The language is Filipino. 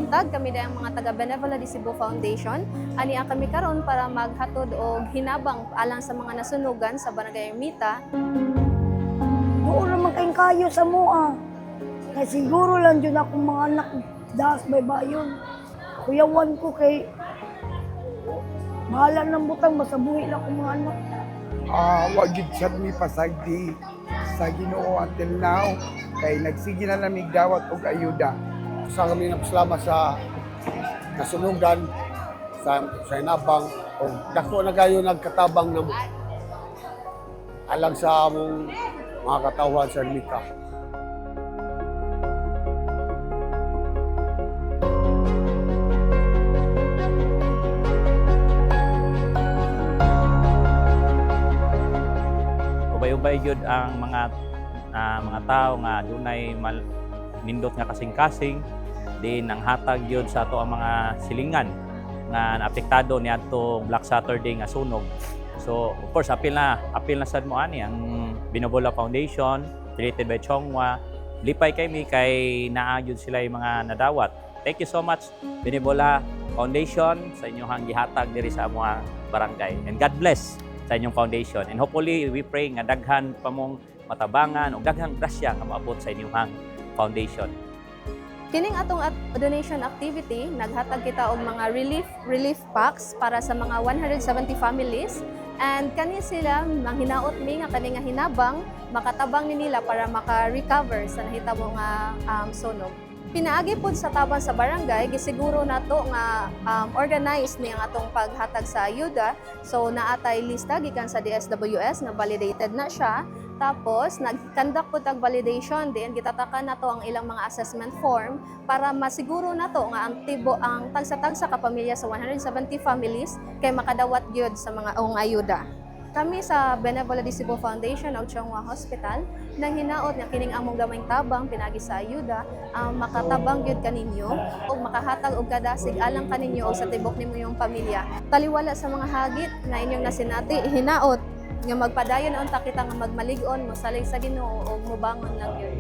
buntag kami dayang mga taga Benevola de Cebu Foundation. Ania kami karon para maghatod og hinabang alang sa mga nasunugan sa Barangay Ermita. Oo naman kayong kayo sa mua. Kaya siguro lang yun akong mga anak dahas baybayon. Kuyawan ko kay bahala ng butang masabuhi lang akong mga anak. Wagid siya mi pasagdi sa Ginoo until now kay nagsige na namig dawat og ayuda. Sa kami nagpasalamat sa nasunugan sa inabang o dako na kayo nagkatabang na alang sa among mga katawhan sa Ermita. Ubay-ubay gyud ang mga tao nga dunay nindot nga kasing-kasing din ang hatag gyud sa ato ang mga silingan nga naapektado niadtong Black Saturday nga sunog. So of course apil na sad mo ani ang Benevola Foundation created by Chongwa. Lipay kay naa gyud sila yung mga nadawat. Thank you so much Benevola Foundation sa inyong gihatag diri sa among barangay. And God bless sa inyong foundation. And hopefully we pray nga daghan pa mong matabangan o daghang grasya nga maabot sa inyong foundation. Kining atong donation activity, naghatag kita og mga relief packs para sa mga 170 families. And kani sila manghinaot mi nga kani nga hinabang makatabang ni nila para maka-recover sa nahitabo nga sunog. Pinaagi pod sa tabang sa barangay, gisiguro nato nga organized ni ang atong paghatag sa ayuda. So naatay lista gikan sa DSWS na validated na siya. Tapos nag-conduct po tag validation din, gitatakan nato ang ilang mga assessment form para masiguro nato nga ang tagsa-tagsa ka pamilya sa 170 families kay makadawat gyud sa mga ayuda. Kami sa Benevola de Cebu Foundation o Chongwa Hospital nang hinaot nga kining among gamay tabang pinagi sa ayuda makatabang gyud kaninyo ug makahatag og kadasig alang kaninyo o sa tibok nimo yung pamilya. Taliwala sa mga hagit na inyong nasinati hinaot nga magpadayon unta kita nga magmalig-on mosalig sa Ginoo ug mobangon lang gyud.